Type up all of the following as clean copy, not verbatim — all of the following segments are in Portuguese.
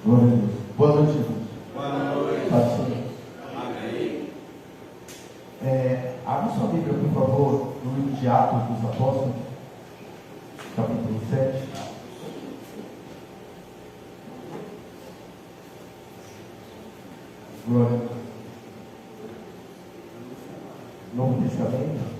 Glória a Deus. Boa noite, irmãos. Boa noite. Paz do Senhor. Amém. Abre sua Bíblia, por favor, no livro de Atos dos Apóstolos, capítulo 7. Glória a Deus. Novo Testamento.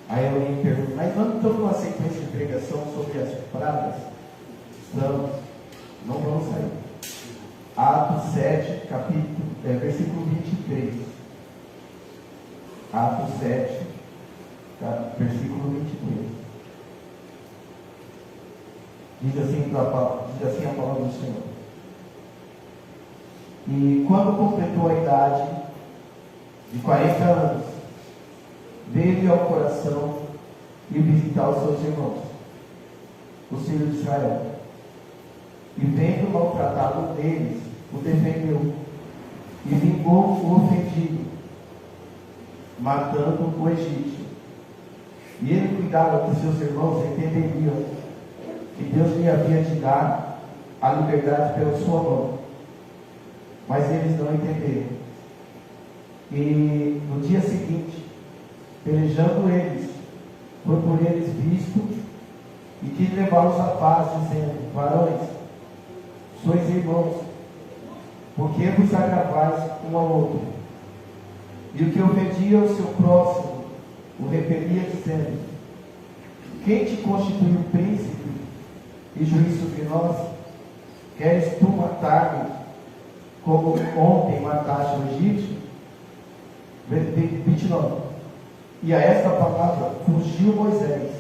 Aí alguém pergunta, mas nós estamos numa sequência de pregação sobre as pragas? Estamos, não vamos sair. Atos 7, versículo 23. Atos 7, versículo 23. Diz assim a palavra do Senhor. E quando completou a idade de 40 anos, veio ao coração e visitar os seus irmãos, os filhos de Israel. E vendo maltratado deles, o defendeu e vingou o ofendido, matando o egípcio. E ele cuidava que seus irmãos entenderiam que Deus lhe havia de dar a liberdade pela sua mão. Mas eles não entenderam. E no dia seguinte, pelejando eles, foi por eles visto e quis levá-los à paz, dizendo: varões, sois irmãos, porque vos agravais um ao outro? E o que ofendia o seu próximo o repelia, dizendo: quem te constituiu príncipe e juiz sobre nós? Queres tu matar-me como ontem mataste o egípcio? 29. E a esta palavra fugiu Moisés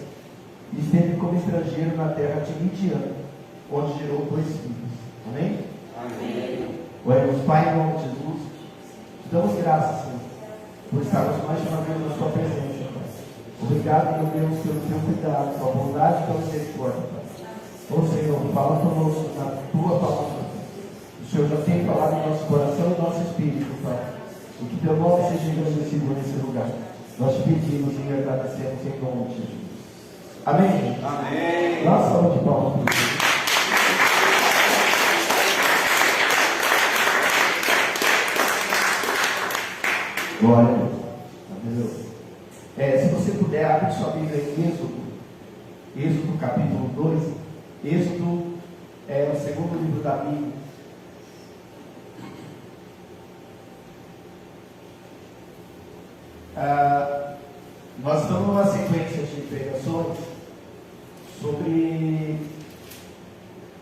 e esteve como estrangeiro na terra de Midian, onde gerou 2 filhos. Amém? Amém. Oremos, Pai, em nome de Jesus, te damos graças, Senhor, por estarmos mais uma vez na sua presença, Pai. Obrigado, meu Deus, pelo teu cuidado, pela bondade e pela misericórdia, Pai. Ô Senhor, fala conosco na tua palavra. O Senhor já tem falado no nosso coração e no nosso espírito, Pai. E que teu nome seja engrandecido nesse lugar. Nós te pedimos e agradecemos em nome de Jesus. Amém? Amém. Dá uma salva de palmas para Jesus. Glória a Deus. Se você puder, abre sua Bíblia em Êxodo capítulo 2. Êxodo é o segundo livro da Bíblia. Nós estamos numa sequência de pregações sobre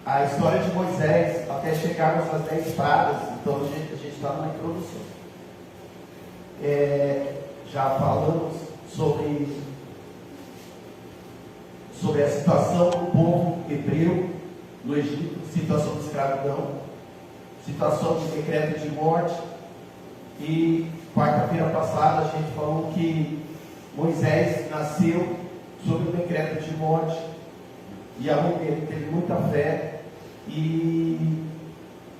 a história de Moisés até chegarmos às 10 pragas. Então a gente está numa introdução. Já falamos sobre a situação do povo hebreu no Egito, situação de escravidão, situação de decreto de morte. E quarta-feira passada a gente falou que Moisés nasceu sob o decreto de morte, e a mãe dele teve muita fé e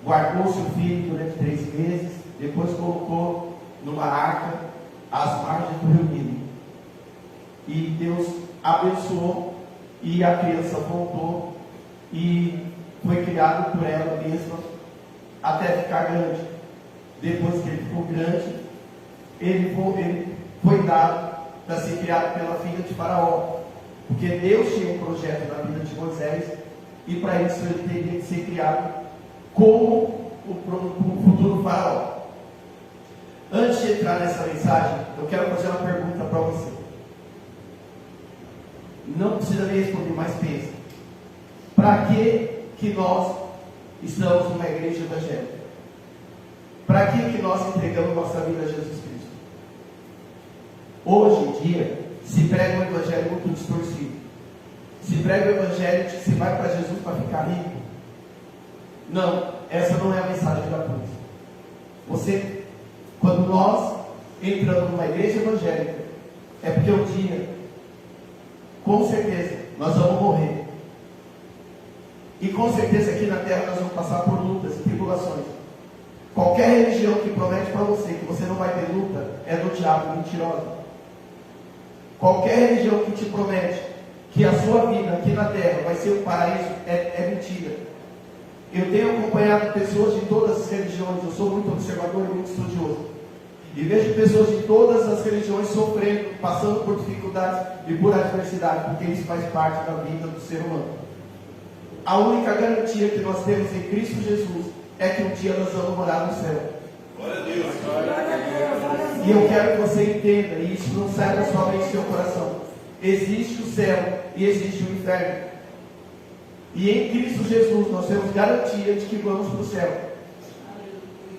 guardou seu filho durante 3 meses, depois colocou numa arca às margens do rio Nilo, e Deus abençoou, e a criança voltou e foi criado por ela mesma até ficar grande. Depois que ele ficou grande, ele foi dado para ser criado pela filha de Faraó, porque Deus tinha um projeto na vida de Moisés, e para isso ele teria que ser criado como o futuro Faraó. Antes de entrar nessa mensagem, eu quero fazer uma pergunta para você. Não precisa me responder, mas pensa: para que nós estamos numa igreja evangélica? Para que nós entregamos nossa vida a Jesus Cristo? Hoje em dia, se prega um evangelho muito distorcido. Se prega o evangelho de que você vai para Jesus para ficar rico. Não, essa não é a mensagem da cruz. Quando nós entramos numa igreja evangélica, é porque um dia, com certeza, nós vamos morrer. E com certeza aqui na terra nós vamos passar por lutas e tribulações. Qualquer religião que promete para você que você não vai ter luta é do diabo, mentirosa. Qualquer religião que te promete que a sua vida aqui na terra vai ser um paraíso é mentira. Eu tenho acompanhado pessoas de todas as religiões, eu sou muito observador e muito estudioso. E vejo pessoas de todas as religiões sofrendo, passando por dificuldades e por adversidade, porque isso faz parte da vida do ser humano. A única garantia que nós temos em Cristo Jesus é que um dia nós vamos morar no céu. Glória a Deus. E eu quero que você entenda, e isso não sai da sua mente e seu coração. Existe o céu e existe o inferno. E em Cristo Jesus nós temos garantia de que vamos para o céu.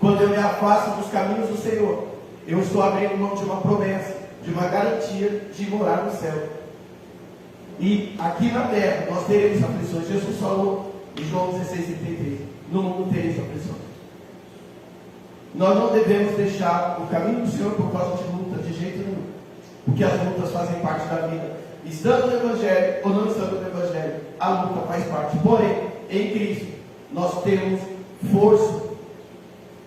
Quando eu me afasto dos caminhos do Senhor, eu estou abrindo mão de uma promessa, de uma garantia de morar no céu. E aqui na terra nós teremos aflições. Jesus falou em João 16:33, no mundo tereis aflições. Nós não devemos deixar o caminho do Senhor por causa de luta, de jeito nenhum, porque as lutas fazem parte da vida. Estando no Evangelho ou não estando no Evangelho, a luta faz parte. Porém, em Cristo nós temos força.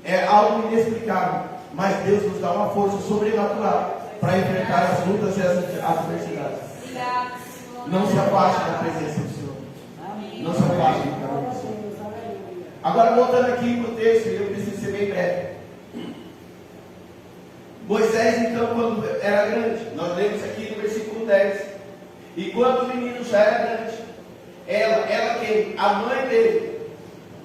É algo inexplicável, mas Deus nos dá uma força sobrenatural para enfrentar as lutas e as adversidades. Não se afaste da presença do Senhor. Não se afaste do caminho do Senhor. Agora, voltando aqui para o texto, eu preciso ser bem breve. Moisés, então, quando era grande, nós lemos aqui no versículo 10. E quando o menino já era grande, ela quem? A mãe dele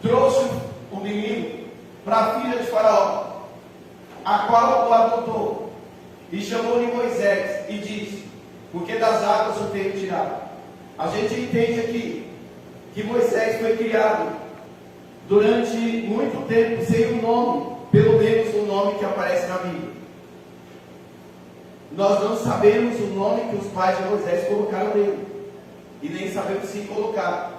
trouxe o menino para a filha de Faraó, a qual o adotou, e chamou-lhe Moisés, e disse: porque das águas o tenho tirado. A gente entende aqui que Moisés foi criado durante muito tempo sem um nome, pelo menos um nome que aparece na Bíblia. Nós não sabemos o nome que os pais de Moisés colocaram nele, e nem sabemos se colocaram.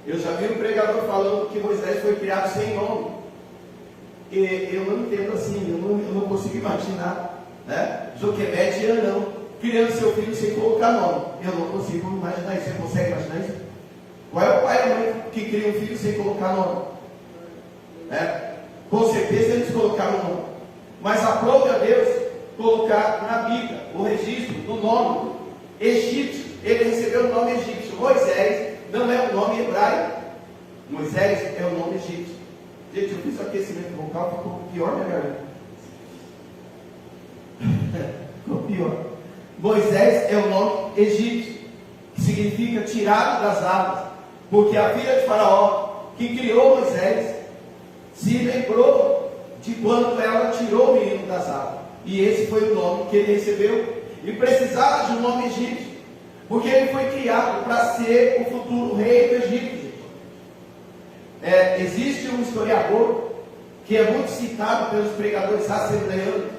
Eu já vi um pregador falando que Moisés foi criado sem nome. E eu não entendo assim, eu não consigo imaginar, né? Joquebede e Arão criando seu filho sem colocar nome. Eu não consigo imaginar isso. Você consegue imaginar isso? Qual é o pai e a mãe que cria um filho sem colocar nome? Com certeza eles colocaram nome, mas aprove a Deus colocar na Bíblia o registro do nome egípcio. Ele recebeu o nome egípcio. Moisés não é o nome hebraico, Moisés é o nome egípcio. Gente, eu fiz o aquecimento vocal, ficou pior minha garganta. Ficou pior. Moisés é o nome egípcio, que significa tirado das águas, porque a filha de Faraó, que criou Moisés, se lembrou de quando ela tirou o menino das águas, e esse foi o nome que ele recebeu, e precisava de um nome egípcio, porque ele foi criado para ser o futuro rei do Egito. Existe um historiador que é muito citado pelos pregadores assembleanos,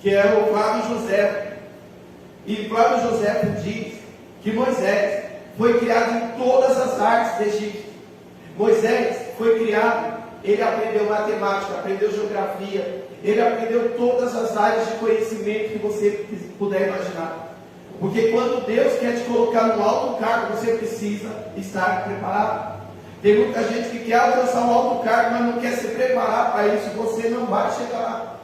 que é o Flávio José. E Flávio José diz que Moisés foi criado em todas as artes do Egito. Moisés foi criado, ele aprendeu matemática, aprendeu geografia, ele aprendeu todas as áreas de conhecimento que você puder imaginar. Porque quando Deus quer te colocar no alto cargo, você precisa estar preparado. Tem muita gente que quer alcançar um alto cargo, mas não quer se preparar para isso. Você não vai chegar lá.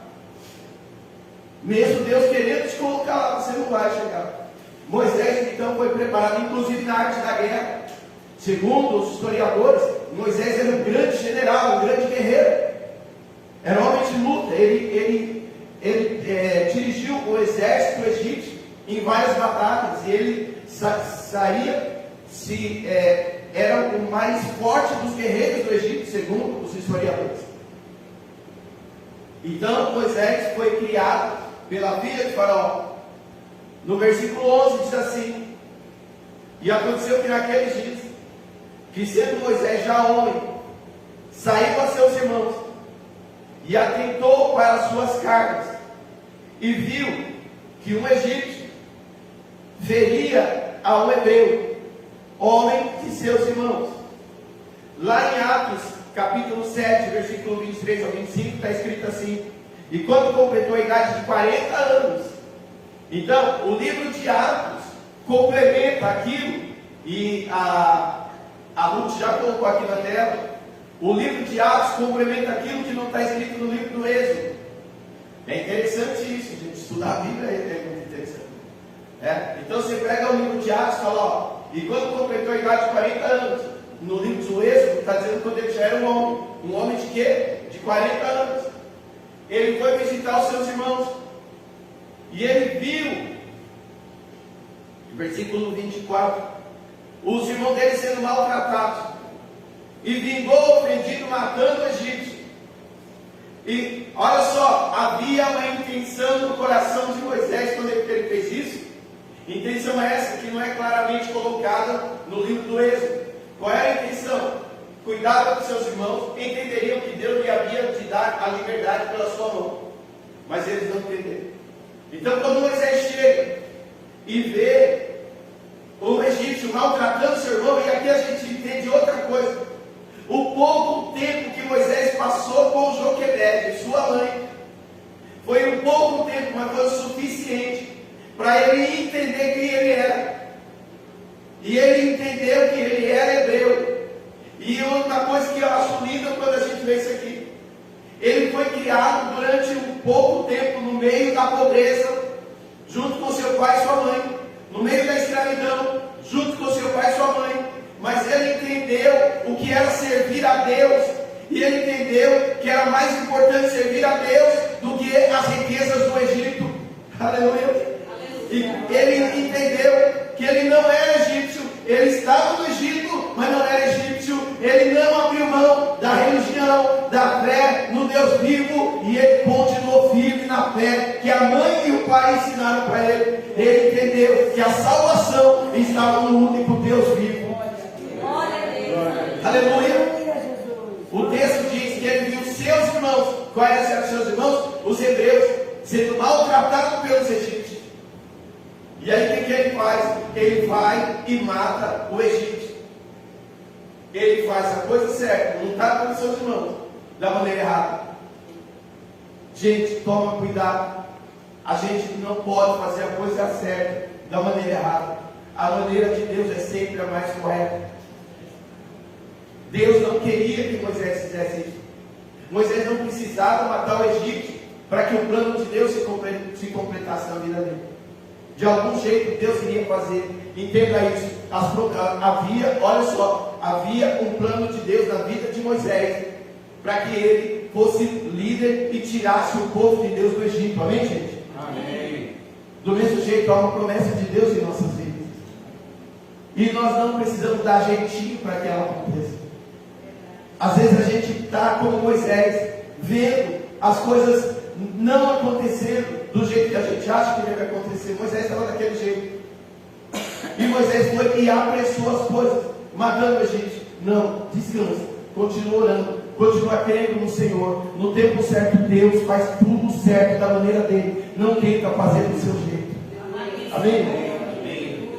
Mesmo Deus querendo te colocar lá, você não vai chegar. Moisés então foi preparado, inclusive na arte da guerra. Segundo os historiadores, Moisés era um grande general, um grande guerreiro. Era um homem de luta. Ele dirigiu o exército egípcio em várias batalhas. E ele era o mais forte dos guerreiros do Egito, segundo os historiadores. Então Moisés foi criado pela filha de Faraó. No versículo 11 diz assim: e aconteceu que naqueles dias, que sendo Moisés já homem, saiu a seus irmãos e atentou para as suas cargas, e viu que um egípcio feria a um hebreu, homem de seus irmãos. Lá em Atos, capítulo 7, versículo 23 ao 25, está escrito assim: e quando completou a idade de 40 anos, então o livro de Atos complementa aquilo, e A Ruth já colocou aqui na tela. O livro de Atos complementa aquilo que não está escrito no livro do Êxodo. É interessante isso, gente. Estudar a Bíblia é muito interessante. Então você pega o livro de Atos e fala, ó, e quando completou a idade de 40 anos, no livro do Êxodo, está dizendo quando ele já era um homem. Um homem de quê? De 40 anos. Ele foi visitar os seus irmãos. E ele viu, versículo 24, os irmãos dele sendo maltratados. E vingou o ofendido matando o egípcio. E olha só, havia uma intenção no coração de Moisés quando ele fez isso. Intenção essa que não é claramente colocada no livro do Êxodo. Qual era a intenção? Cuidava dos seus irmãos, entenderiam que Deus lhe havia de dar a liberdade pela sua mão. Mas eles não entenderam. Então quando Moisés chega e vê o egípcio maltratando seu irmão, e aqui a gente entende outra coisa. O pouco tempo que Moisés passou com Joquebede, sua mãe, foi um pouco tempo, mas foi o suficiente para ele entender quem ele era. E ele entendeu que ele era hebreu. E outra coisa que eu acho linda quando a gente vê isso aqui, ele foi criado durante um pouco tempo no meio da pobreza, junto com seu pai e sua mãe, no meio da escravidão, junto com seu pai e sua mãe. Mas ele entendeu o que era servir a Deus, e ele entendeu que era mais importante servir a Deus do que as riquezas do Egito. Aleluia. E ele entendeu que ele não era egípcio, ele estava no Egito, mas não era egípcio. Ele não abriu mão da religião, da fé no Deus vivo, e ele continuou firme na fé que a mãe e o pai ensinaram para ele. Ele entendeu que a salvação estava no único Deus vivo. Aleluia. O texto diz que ele viu seus irmãos. Quais eram seus irmãos? Os hebreus, sendo maltratados pelos egípcios. E aí o que ele faz? Ele vai e mata o egípcio. Ele faz a coisa certa, não está com os seus irmãos da maneira errada. Gente, toma cuidado. A gente não pode fazer a coisa certa da maneira errada. A maneira de Deus é sempre a mais correta. Deus não queria que Moisés fizesse isso. Moisés não precisava matar o egípcio para que o plano de Deus se completasse na vida dele. De algum jeito Deus iria fazer. Entenda isso. Havia um plano de Deus na vida de Moisés para que ele fosse líder e tirasse o povo de Deus do Egito. Amém, gente? Amém. Do mesmo jeito, há uma promessa de Deus em nossas vidas. E nós não precisamos dar jeitinho para que ela aconteça. Às vezes a gente está como Moisés, vendo as coisas não acontecendo do jeito que a gente acha que deve acontecer. Moisés estava daquele jeito. E Moisés foi e apressou as coisas, matando o egípcio. Não, descansa, continua orando, continua crendo no Senhor. No tempo certo, Deus faz tudo certo da maneira dele. Não tenta fazer do seu jeito. Amém? Amém.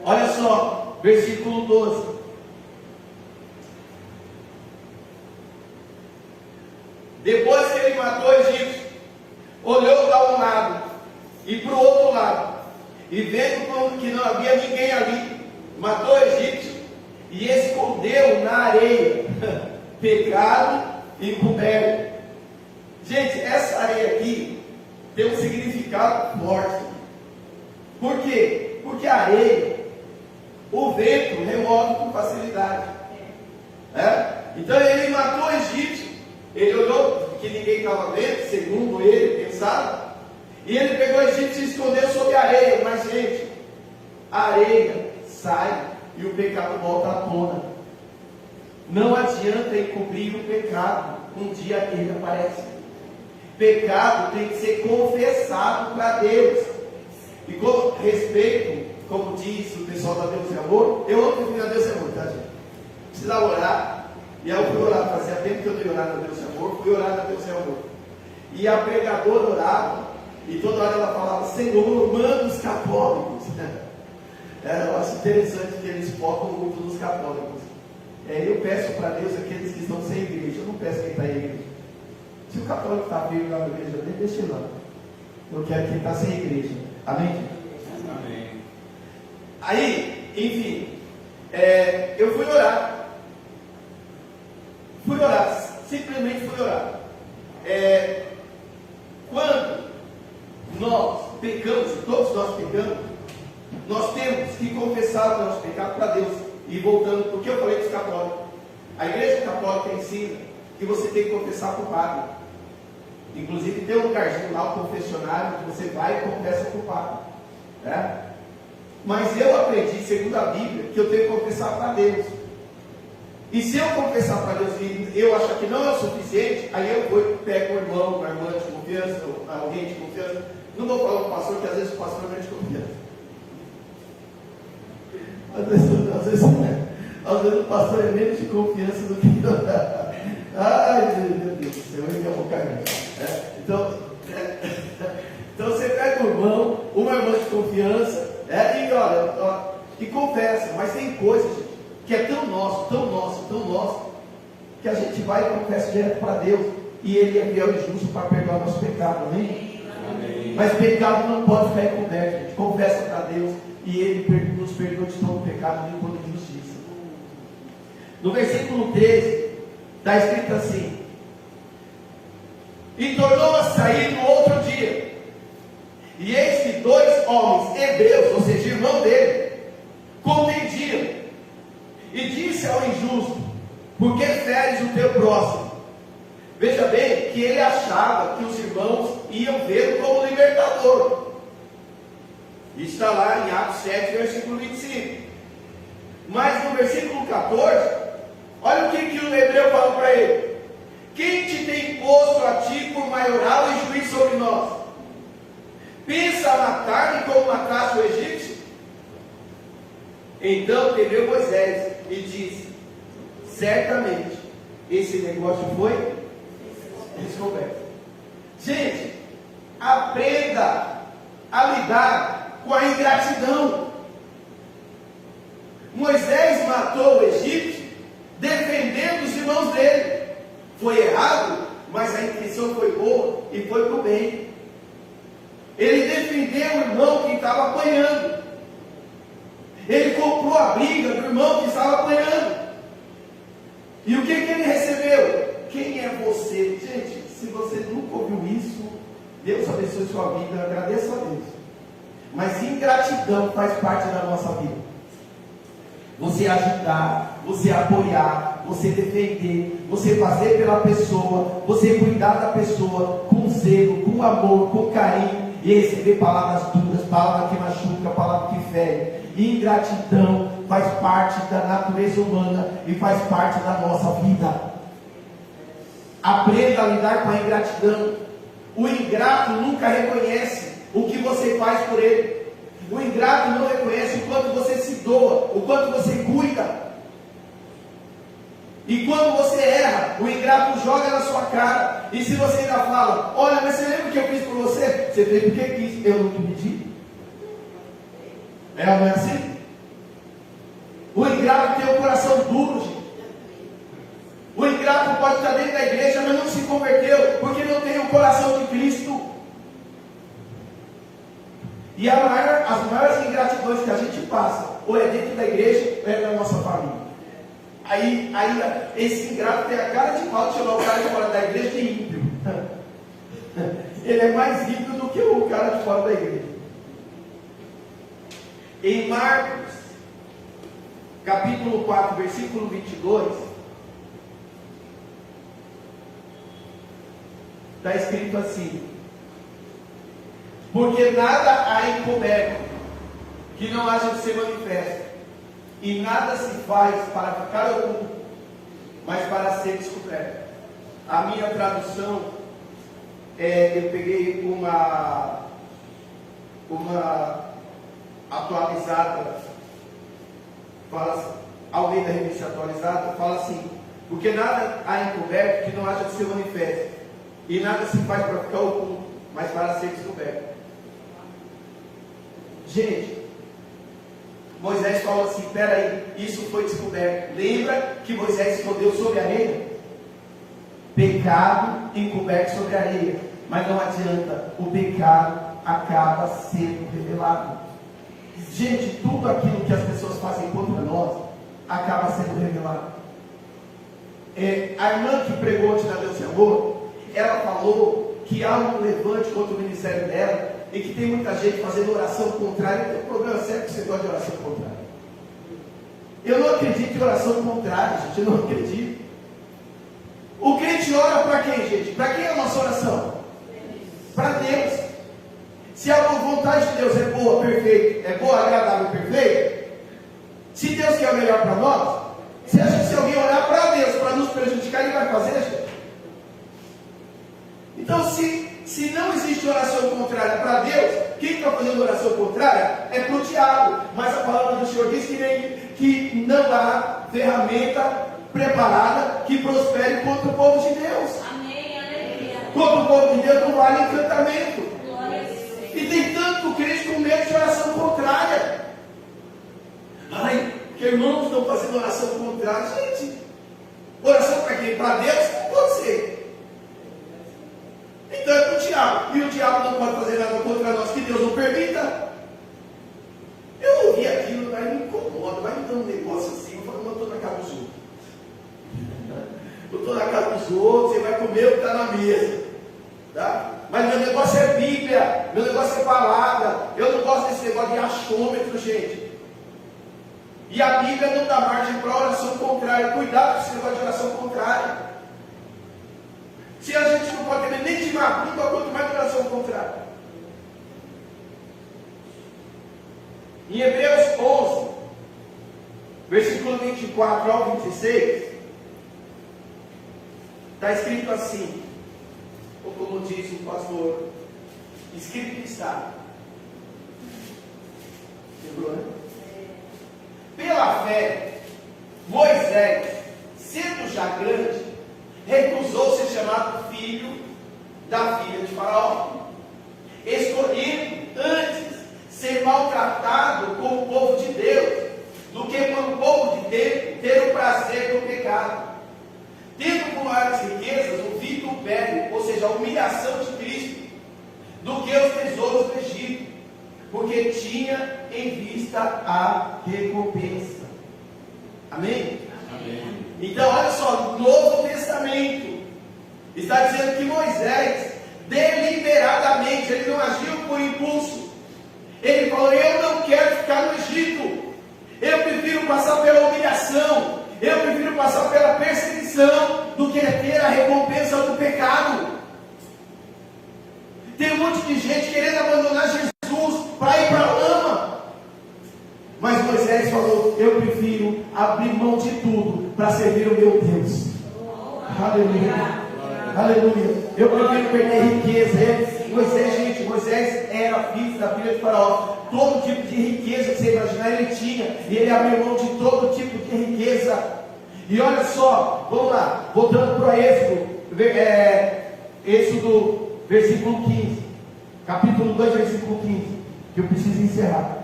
Olha só, versículo 12. Depois que ele matou o egípcio, olhou para um lado e para o outro lado, e vendo que não havia ninguém ali, matou o egípcio e escondeu na areia, pecado e coberto. Gente, essa areia aqui tem um significado forte. Por quê? Porque a areia, o vento remove com facilidade. Então ele matou o egípcio. Ele olhou que ninguém estava vendo, segundo ele pensava, e ele pegou o egípcio e se escondeu sob a areia. Mas, gente, a areia sai e o pecado volta à tona. Não adianta encobrir o pecado, um dia ele aparece. Pecado tem que ser confessado para Deus. E com respeito, como diz o pessoal da Deus e Amor, eu amo que a Deus e Amor, tá, gente? Precisa orar. E aí eu fui orar, fazia tempo que eu dei orar na Deus e Amor, fui orar na Deus e Amor. E a pregadora orava, e toda hora ela falava: Senhor, manda os católicos. Eu acho interessante que eles focam muito nos católicos. Eu peço para Deus aqueles que estão sem igreja, eu não peço quem está em igreja. Se o católico está firme lá na igreja, deixa ele lá. Eu quero quem está sem igreja. Amém? Amém. Aí, enfim, Eu fui orar. Simplesmente fui orar. Quando nós pecamos, e todos nós pecamos, nós temos que confessar o nosso pecado para Deus. E voltando, porque eu falei dos católicos, a igreja católica ensina que você tem que confessar para o padre. Inclusive tem um lugarzinho lá, o confessionário, que você vai e confessa para o padre, né? Mas eu aprendi, segundo a Bíblia, que eu tenho que confessar para Deus. E se eu confessar para Deus e eu achar que não é o suficiente, aí eu vou e pego um irmão, uma irmã de confiança, alguém de confiança. Não vou falar para o pastor, que às vezes o pastor não é de confiança. Às vezes o pastor é menos de confiança do que eu. Ai, meu Deus do céu, eu vou cair. Então você pega um irmão, uma irmã de confiança, e olha, e confessa. Mas tem coisa, gente, que é tão nosso, que a gente vai e confessa direto para Deus, e Ele é fiel e justo para perdoar o nosso pecado, amém? Amém. Mas pecado não pode ficar encoberto, gente. Confessa para Deus, e Ele nos perdoa de todo pecado e de toda injustiça. No versículo 13, está escrito assim: e tornou a sair no outro dia, e eis que 2 homens hebreus, ou seja, irmão dele, contendiam. E disse ao injusto: por que feres o teu próximo? Veja bem que ele achava que os irmãos iam vê-lo como libertador. Isso está lá em Atos 7, versículo 25. Mas no versículo 14, olha o que o hebreu fala para ele: quem te tem posto a ti por maioral e juiz sobre nós? Pensa matar-me como mataste o egípcio? Então temeu Moisés e disse: certamente esse negócio foi descoberto. Gente, aprenda a lidar com a ingratidão. Moisés matou o egípcio defendendo os irmãos dele. Foi errado, mas a intenção foi boa e foi para o bem. Ele defendeu o irmão que estava apanhando. Ele comprou a briga do irmão que estava apanhando. E o que ele recebeu? Quem é você? Gente, se você nunca ouviu isso, Deus abençoe sua vida, agradeça a Deus. Mas ingratidão faz parte da nossa vida. Você ajudar, você apoiar, você defender, você fazer pela pessoa, você cuidar da pessoa com zelo, com amor, com carinho, e receber palavras duras, palavras que machucam, palavras que ferem. Ingratidão faz parte da natureza humana e faz parte da nossa vida. Aprenda a lidar com a ingratidão. O ingrato nunca reconhece o que você faz por ele. O ingrato não reconhece o quanto você se doa, o quanto você cuida. E quando você erra, o ingrato joga na sua cara. E se você ainda fala: olha, mas você lembra o que eu fiz por você? Você fez porque quis, eu não te pedi. Não é assim? O ingrato tem um coração duro, gente. O ingrato pode estar dentro da igreja, mas não se converteu, porque não tem o coração de Cristo. E as maiores ingratidões que a gente passa, ou é dentro da igreja, ou é na nossa família. Aí esse ingrato tem a cara de pau de chamar o cara de fora da igreja de ímpio. Ele é mais ímpio do que o cara de fora da igreja. Em Marcos, capítulo 4, versículo 22, está escrito assim: porque nada há encoberto que não haja de ser manifesto, e nada se faz para ficar oculto, mas para ser descoberto. A minha tradução, eu peguei uma atualizada, fala assim, Almeida Revista Atualizada, fala assim: porque nada há encoberto que não haja de ser manifesto, e nada se faz para ficar oculto, mas para ser descoberto. Gente, Moisés fala assim: peraí, isso foi descoberto. Lembra que Moisés escondeu sobre a areia? Pecado encoberto sobre a areia. Mas não adianta, o pecado acaba sendo revelado. Gente, tudo aquilo que as pessoas fazem contra nós, revelado. A irmã que pregou ontem na Deus e Amor, ela falou que há um levante contra o ministério dela e que tem muita gente fazendo oração contrária. Tem um problema sério que você gosta de oração contrária. Eu não acredito em oração contrária, gente, eu não acredito. O crente ora para quem, gente? Para quem é a nossa oração? Para Deus. Se a vontade de Deus é boa, perfeita, é boa, agradável, perfeita, se Deus quer o melhor para nós, você acha que se alguém orar para Deus para nos prejudicar, ele vai fazer, gente? Então, se não existe oração contrária para Deus, quem está fazendo oração contrária é para o diabo. Mas a palavra do Senhor diz que não há ferramenta preparada que prospere contra o povo de Deus. Amém, aleluia. Contra o povo de Deus não vale encantamento. Glória a Deus. E tem tanto crente com medo de oração contrária. Ai, que irmãos estão fazendo oração contrária. Gente, oração para quem? Para Deus? Pode ser. Então é para o diabo. E o diabo não pode fazer nada contra nós que Deus não permita. Eu ouvi aquilo, aí me incomoda, vai me dando um negócio assim. Eu falo, não, eu estou na casa dos outros. Eu estou na casa dos outros, você vai comer o que está na mesa. Tá? Mas meu negócio é Bíblia, meu negócio é palavra. Eu não gosto desse negócio de achômetro, gente. E a Bíblia não dá margem para oração contrária. Cuidado com esse negócio de oração contrária. Se a gente não pode ter nem de língua, quanto mais de oração contrária. Em Hebreus 11, versículo 24 ao 26, está escrito assim, ou como diz o pastor, escrito está. Lembrou, né? Pela fé, Moisés, sendo já grande, recusou ser chamado filho da filha de Faraó, escolhendo antes ser maltratado com o povo de Deus, do que com o povo de Deus ter o prazer do pecado, tendo com maiores riquezas o vitupério, ou seja, a humilhação de Cristo, do que os tesouros do Egito, porque tinha em vista a recompensa. Amém? Amém. Então, olha só, no Novo Testamento está dizendo que Moisés, deliberadamente, ele não agiu por impulso. Ele falou, eu não quero ficar no Egito, eu prefiro passar pela humilhação, eu prefiro passar pela perseguição, do que ter a recompensa do pecado. Tem um monte de gente querendo abandonar Jesus para ir para a lama. Mas Moisés falou, eu prefiro abrir mão de tudo para servir o meu Deus. Aleluia. Aleluia. Eu prefiro perder riqueza. Moisés era filho da filha de Faraó. Todo tipo de riqueza que você imaginar ele tinha. E ele abriu mão de todo tipo de riqueza. E olha só, vamos lá, voltando para Êxodo, versículo 15. Capítulo 2, versículo 15. Que eu preciso encerrar.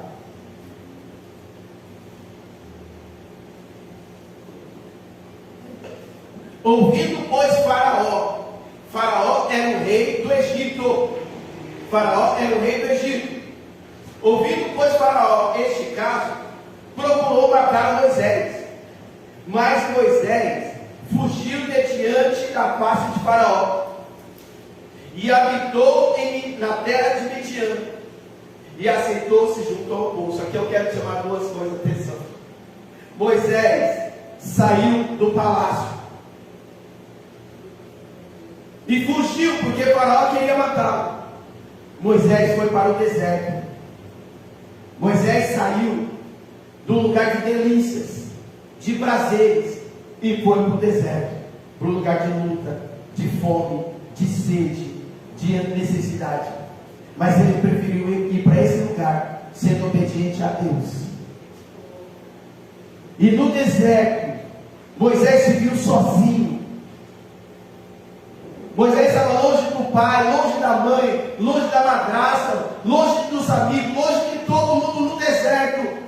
Ouvindo, pois, Faraó era o rei do Egito. Ouvindo, pois, Faraó este caso, procurou matar Moisés. Mas Moisés fugiu de diante da face de Faraó e habitou na terra de Midian e aceitou-se junto ao poço. Aqui eu quero chamar duas coisas, atenção. Moisés saiu do palácio e fugiu porque Faraó queria matá-lo. Moisés foi para o deserto. Moisés saiu do lugar de delícias, de prazeres, e foi para o deserto, para o lugar de luta, de fome, de sede, de necessidade. Mas ele preferiu ir para esse lugar, sendo obediente a Deus. E no deserto, Moisés se viu sozinho. Moisés estava longe do pai, longe da mãe, longe da madrasta, longe dos amigos, longe de todo mundo no deserto.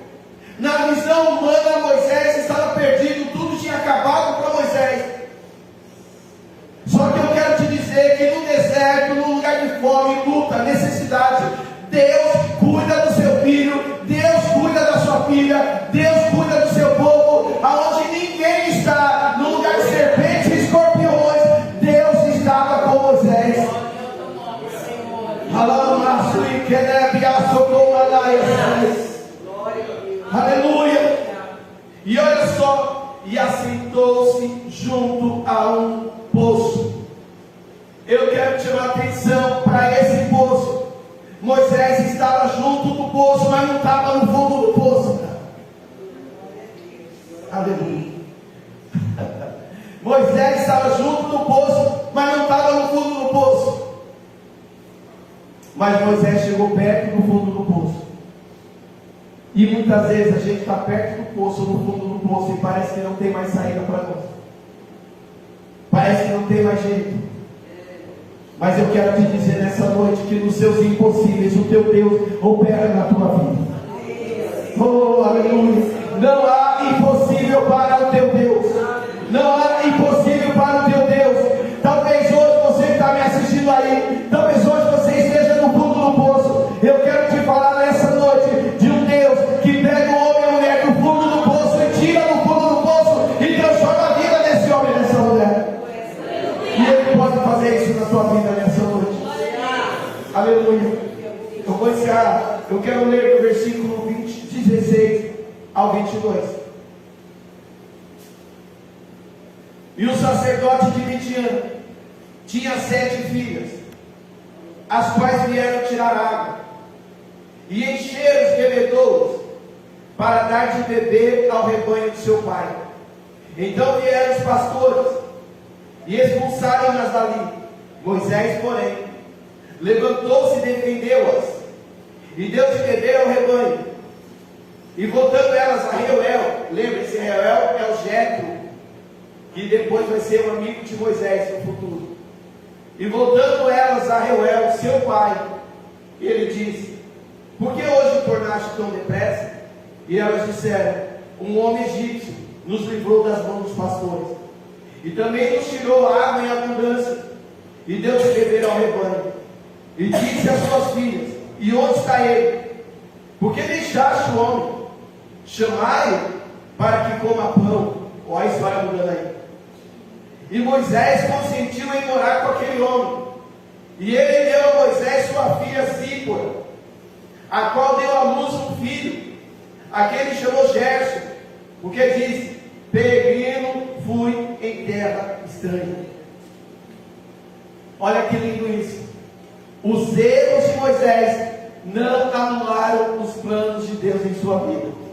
Na visão humana, Moisés estava perdido, tudo tinha acabado para Moisés. Só que eu quero te dizer que no deserto, no lugar de fome, luta, necessidade, Deus cuida do seu filho, Deus cuida da sua filha, Deus cuida do seu povo, aonde ninguém e assentou-se junto a um poço. Eu quero chamar a atenção para esse poço. Moisés estava junto do poço, mas não estava no fundo do poço. Aleluia. Moisés estava junto do poço, mas não estava no fundo do poço. Mas Moisés chegou perto do fundo do poço. E muitas vezes a gente está perto do poço, no fundo do poço, e parece que não tem mais saída para nós. Parece que não tem mais jeito. Mas eu quero te dizer nessa noite que nos seus impossíveis o teu Deus opera na tua vida. Oh, aleluia. Não há impossível para o teu Deus. Não há impossível para o teu Deus. Talvez hoje você que está me assistindo aí, talvez hoje você esteja no fundo do poço. Eu quero te falar nessa noite de um Deus que pega o homem e a mulher do fundo do poço e tira do fundo do poço e transforma a vida desse homem e dessa mulher. E Ele pode fazer isso na tua vida nessa noite. Aleluia. Eu vou encerrar. Eu quero ler do versículo 16 ao 22. E o sacerdote de Midian tinha 7 filhas, as quais vieram tirar água e encher os bebedouros para dar de beber ao rebanho de seu pai. Então vieram os pastores e expulsaram-nas dali. Moisés, porém, levantou-se e defendeu-as e deu de beber ao rebanho. E voltando elas a Reuel, lembre-se, Reuel é o Jetro, que depois vai ser um amigo de Moisés no futuro. E voltando elas a Reuel, seu pai, ele disse: por que hoje tornaste tão depressa? E elas disseram: um homem egípcio nos livrou das mãos dos pastores, e também nos tirou água em abundância, e deu de beber ao rebanho. E disse às suas filhas: e onde está ele? Por que deixaste o homem? Chamai-o para que coma pão. Olha a história mudando aí. E Moisés consentiu em morar com aquele homem. E ele deu a Moisés sua filha Zípora, a qual deu à luz um filho, a quem ele chamou Gerson, porque disse: peregrino fui em terra estranha. Olha que lindo isso. Os erros de Moisés não anularam os planos de Deus em sua vida.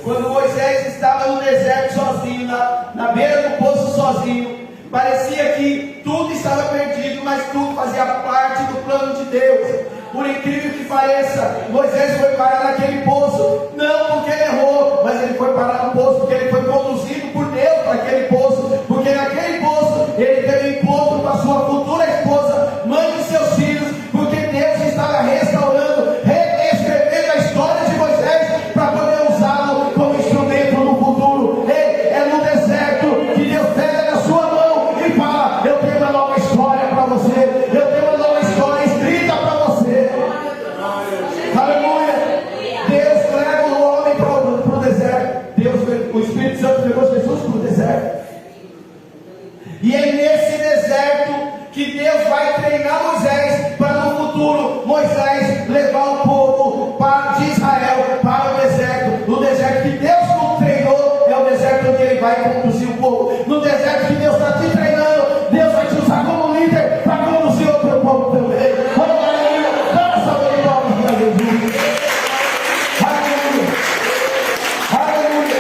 Quando Moisés estava no deserto sozinho, na beira do poço sozinho, parecia que tudo estava perdido, mas tudo fazia parte do plano de Deus. Por incrível que pareça, Moisés foi parar naquele poço, não porque ele errou, mas ele foi parar no poço porque ele foi conduzido por Deus para aquele poço, porque naquele poço ele teve um encontro com a sua futura esposa, mãe de seus filhos, porque Deus estava restaurando, reescrevendo a história de Moisés para poder usá-lo como instrumento no futuro. Ei, é no deserto que Deus pega na sua mão e fala: eu tenho uma nova história para você, eu tenho uma nova história escrita para você. Aleluia. Deus leva o homem para o deserto. O Espírito Santo levou Jesus para o deserto. E é nesse deserto que Deus vai treinar Moisés para no futuro Moisés levar o povo de Israel para o deserto. No deserto que Deus o treinou é o deserto onde ele vai conduzir o povo. No deserto que Deus está te treinando, Deus vai te usar como líder para conduzir outro povo também. Aleluia. Dá essa glória para Jesus. Aleluia. Aleluia.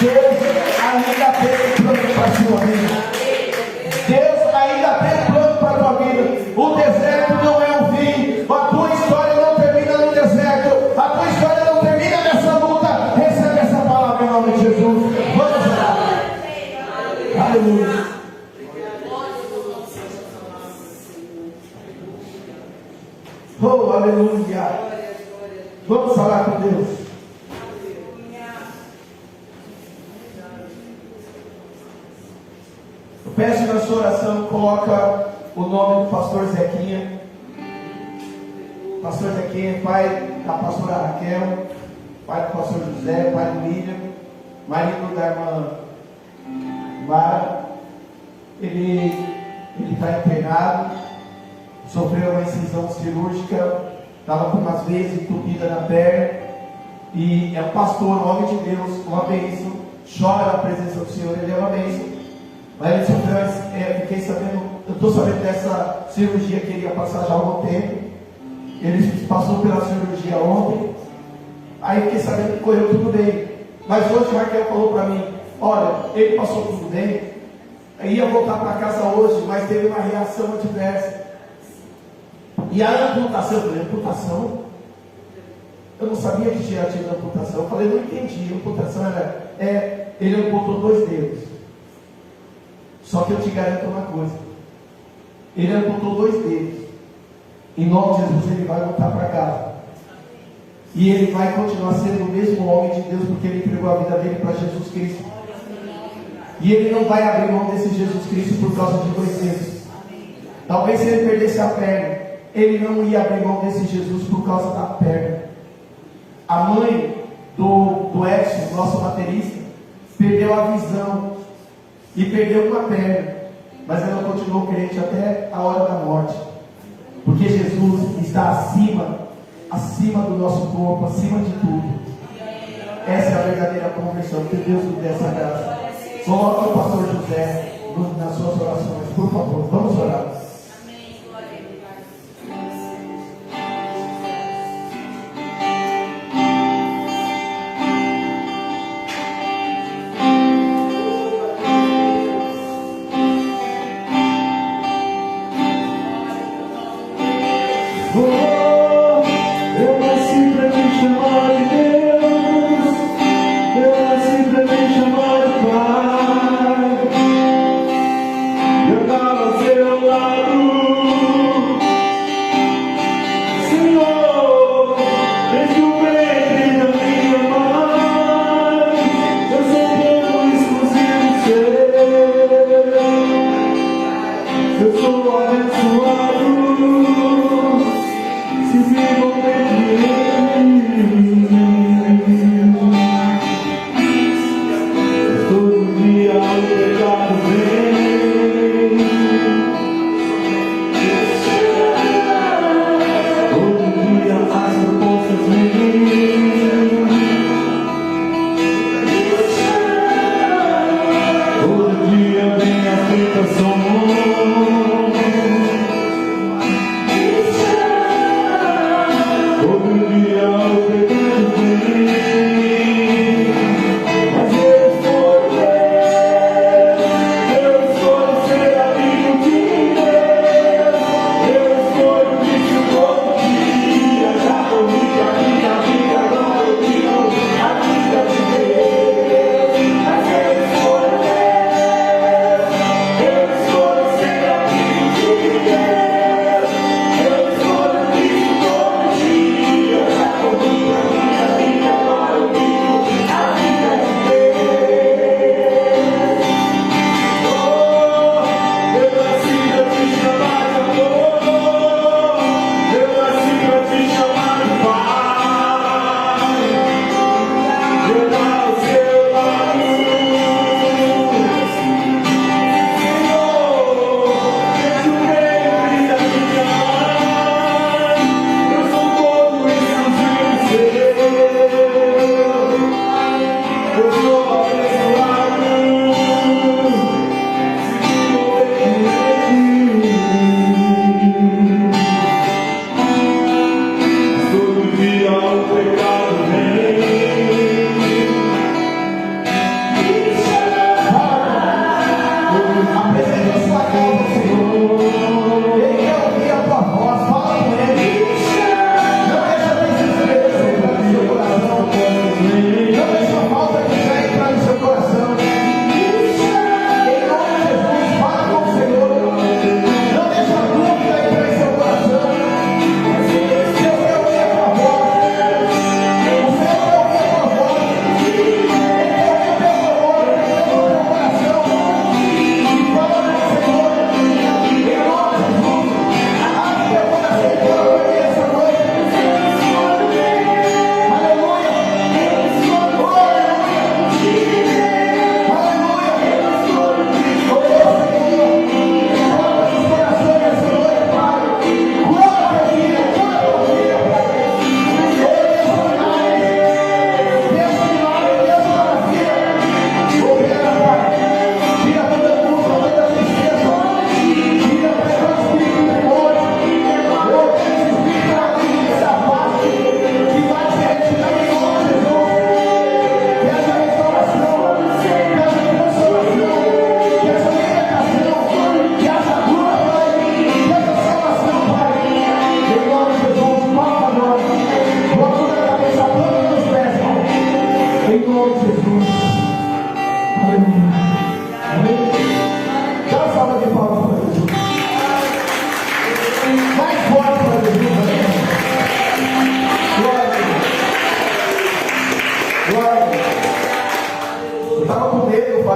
Deus ainda tem plano para a sua vida. Deus ainda tem plano para a tua vida. O deserto não é o fim. A tua história não termina no deserto. A tua história não termina nessa luta. Recebe essa palavra em nome de Jesus. Vamos orar. Aleluia. Oh, aleluia. Vamos falar com Deus. Eu peço na sua oração, coloca o nome do pastor Zequinha. Pastor Zequinha, pai da pastora Raquel, pai do pastor José, pai do William, marido da irmã Mara. Ele está internado, sofreu uma incisão cirúrgica, estava com umas veias entupidas na perna, e é um pastor, um homem de Deus, uma bênção, chora a presença do Senhor, ele é uma bênção. Mas ele sofreu, fiquei sabendo, eu estou sabendo dessa cirurgia que ele ia passar já há algum tempo. Ele passou pela cirurgia ontem. Aí fiquei sabendo que correu tudo bem. Mas hoje Raquel falou para mim, olha, ele passou tudo bem, ia voltar para casa hoje, mas teve uma reação adversa. E a amputação, eu falei, amputação? Eu não sabia que tinha tido amputação. Eu falei, não entendi. A amputação ele amputou 2 dedos. Só que eu te garanto uma coisa. Ele amputou 2 dedos. Em nome de Jesus, ele vai voltar para casa. E ele vai continuar sendo o mesmo homem de Deus, porque ele entregou a vida dele para Jesus Cristo. E ele não vai abrir mão desse Jesus Cristo por causa de 2 dedos. Talvez se ele perdesse a perna, ele não ia abrir mão desse Jesus por causa da perna. A mãe do Edson, nosso baterista, perdeu a visão e perdeu uma perna, mas ela continuou crente até a hora da morte, porque Jesus está acima do nosso corpo, acima de tudo. Essa é a verdadeira conversão. Que Deus nos dê essa graça. Coloca o pastor José nas suas orações, por favor. Vamos orar. Your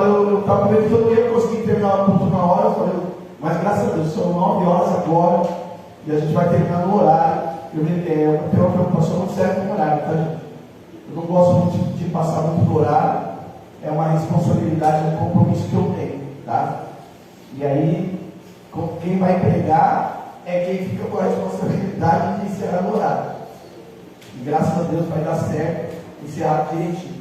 eu estava vendo que eu não ia conseguir terminar o culto na hora, eu falei, mas graças a Deus, são 9 horas agora, e a gente vai terminar no horário. Eu tenho uma preocupação muito séria com o horário, tá, gente? Eu não gosto muito de passar muito do horário, é uma responsabilidade, um compromisso que eu tenho, tá? E aí, quem vai pregar é quem fica com a responsabilidade de encerrar no horário. E graças a Deus vai dar certo, encerrar direitinho.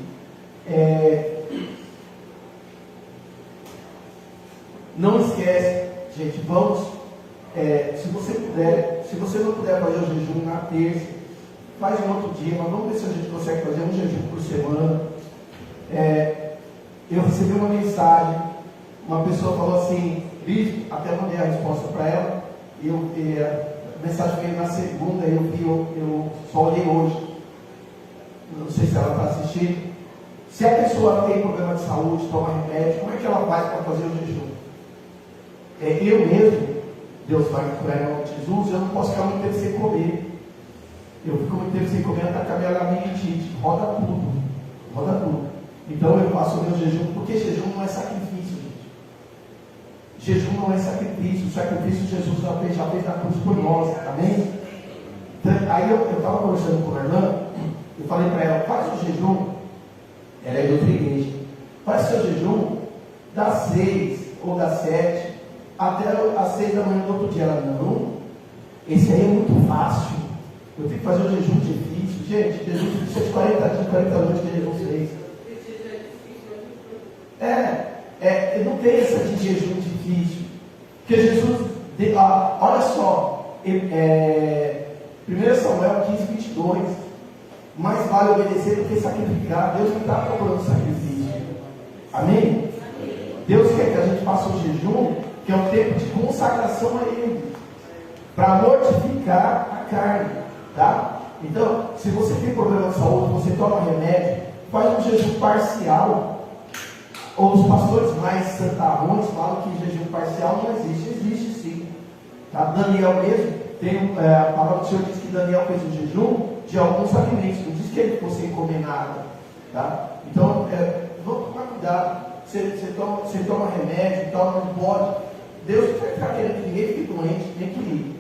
Não esquece, gente, vamos, se você não puder fazer o jejum na terça, faz um outro dia, mas vamos ver se a gente consegue fazer um jejum por semana. Eu recebi uma mensagem, uma pessoa falou assim, bispo, até mandei a resposta para ela, a mensagem veio na segunda, eu só olhei hoje, não sei se ela está assistindo. Se a pessoa tem problema de saúde, toma remédio, como é que ela faz para fazer o jejum? Eu mesmo, Deus vai me curar em nome de Jesus, eu não posso ficar muito tempo sem comer. Eu fico muito tempo sem comer, ataca a minha labirintite, roda tudo. Então eu faço o meu jejum, porque jejum não é sacrifício, gente. Jejum não é sacrifício, o sacrifício Jesus já fez na cruz por nós, amém? Então, aí eu estava conversando com a irmã, eu falei para ela, faz o jejum, ela é de outra igreja, faz seu jejum das 6 ou das 7 até às 6 da manhã do outro dia. Ela, não, esse aí é muito fácil, eu tenho que fazer um jejum difícil. Gente, jejum difícil é de 40 dias, 40 noites que jejum fez. Não tem essa de jejum difícil, porque Jesus, olha só, 1 Samuel 15:22, mais vale obedecer do que sacrificar. Deus não está procurando sacrifício, amém? Deus quer que a gente faça um jejum, que é um tempo de consagração a Ele, para mortificar a carne, tá? Então, se você tem problema de saúde, você toma remédio, faz um jejum parcial. Ou os pastores mais santarrões falam que jejum parcial não existe sim, tá? Daniel mesmo, a palavra do Senhor diz que Daniel fez um jejum de alguns alimentos, não diz que ele ficou sem comer nada, tá? Então, vamos tomar cuidado. Você toma remédio, não pode. Deus não vai ficar querendo que ninguém fique doente, nem que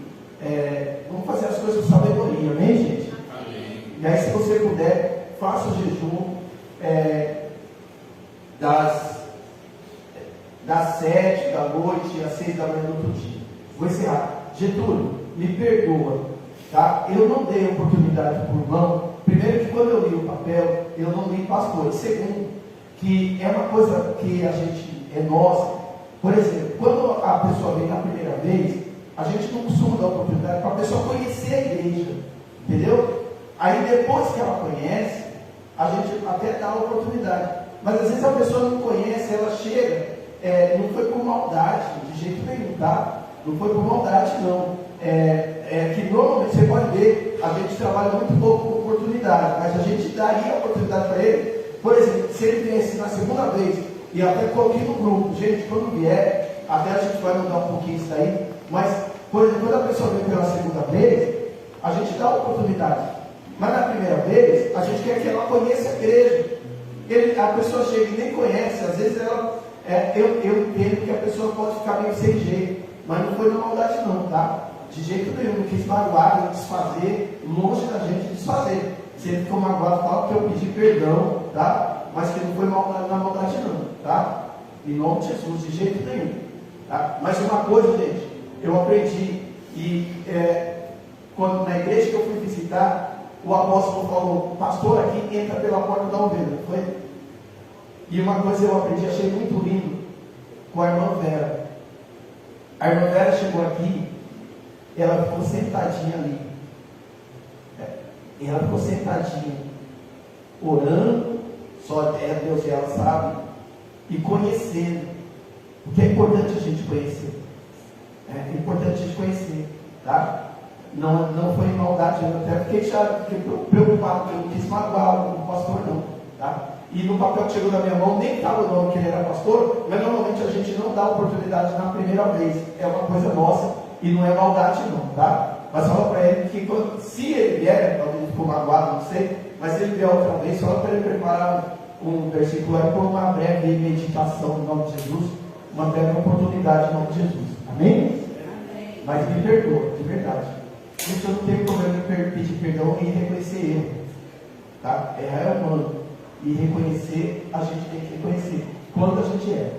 vamos fazer as coisas com sabedoria, amém, gente? Amém. E aí, se você puder, faça o jejum das 7 da noite às 6 da manhã do outro dia. Vou encerrar. Getúlio, me perdoa, tá? Eu não dei oportunidade por mão. Primeiro, que quando eu li o papel, eu não li pastor. Segundo, que é uma coisa que a gente é nossa. Por exemplo, quando a pessoa vem na primeira vez, a gente não costuma dar oportunidade para a pessoa conhecer a igreja, entendeu? Aí depois que ela conhece, a gente até dá a oportunidade. Mas às vezes a pessoa não conhece, ela chega, não foi por maldade, de jeito nenhum, tá? Não foi por maldade, não. Que normalmente você pode ver, a gente trabalha muito pouco com oportunidade, mas a gente daria a oportunidade para ele. Por exemplo, se ele viesse na segunda vez, e até coloquei no grupo, gente, quando vier, até a gente vai mudar um pouquinho isso daí, mas, por exemplo, quando a pessoa vem pela segunda vez, a gente dá a oportunidade. Mas na primeira vez, a gente quer que ela conheça a igreja. A pessoa chega e nem conhece, às vezes ela, eu entendo que a pessoa pode ficar meio sem jeito, mas não foi na maldade não, tá? De jeito nenhum, não quis magoar, não desfazer, longe da gente desfazer. Se ele ficou magoado, fala que eu pedi perdão, tá? Mas que não foi na maldade não, tá? Em nome de Jesus, de jeito nenhum, tá? Mas uma coisa, gente, eu aprendi, quando na igreja que eu fui visitar, o apóstolo falou, pastor, aqui entra pela porta da ovelha, não foi? E uma coisa eu aprendi, achei muito lindo, com a irmã Vera. A irmã Vera chegou aqui, ela ficou sentadinha ali. Ela ficou sentadinha, orando, só Deus e ela sabe, e conhecendo. Porque é importante a gente conhecer. É importante a gente conhecer, tá? Não foi em maldade, eu até fiquei preocupado, eu não quis magoar o pastor não, tá? E no papel que chegou na minha mão, nem estava o nome que ele era pastor, mas normalmente a gente não dá oportunidade na primeira vez, é uma coisa nossa, e não é maldade não, tá? Mas fala para ele que se ele vier, talvez ele ficou magoado, não sei, mas se ele vier outra vez, fala para ele preparar um versículo aí por uma breve meditação em nome de Jesus, uma breve oportunidade em nome de Jesus. Amém? Mas me perdoa, de verdade. Isso eu não tenho problema em pedir perdão e reconhecer erro. Tá? Errar é humano. E reconhecer, a gente tem que reconhecer quando a gente é.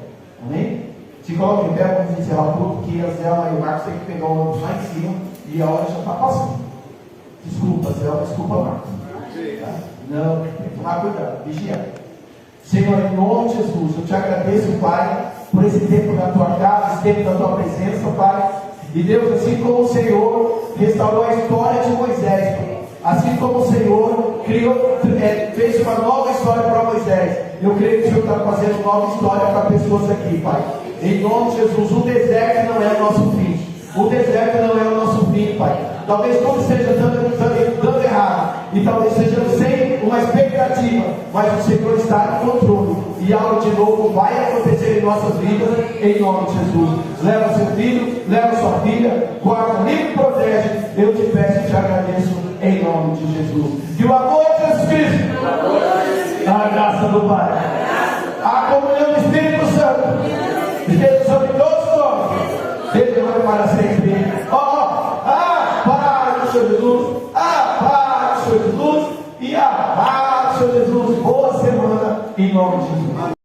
Amém? Se coloque em pé, vamos encerrar o culto, que a Zelma e o Marcos têm que pegar o ônibus lá em cima e a hora já está passando. Desculpa, Zelma, desculpa, Marcos. Tá? Não, tem que tomar cuidado, vigiar. Senhor, em nome de Jesus, eu te agradeço, Pai, por esse tempo da tua casa, esse tempo da tua presença, Pai. E Deus, assim como o Senhor restaurou a história de Moisés, assim como o Senhor criou, fez uma nova história para Moisés, eu creio que o Senhor está fazendo nova história para pessoas aqui, Pai. Em nome de Jesus, o deserto não é o nosso fim. O deserto não é o nosso fim, Pai. Talvez tudo esteja dando errado, e talvez sejamos sem uma expectativa, mas o Senhor está no controle, e algo de novo vai acontecer em nossas vidas, em nome de Jesus. Leva seu filho, leva sua filha, guarda, livre e protege. Eu te peço e te agradeço em nome de Jesus. Que o amor de Jesus Cristo, a graça do Pai, a comunhão do Espírito Santo, esteja sobre todos nós, desde agora para sempre. Paz, Senhor Jesus, paz, Senhor Jesus, e a paz, Senhor Jesus. Boa semana em nome de Jesus.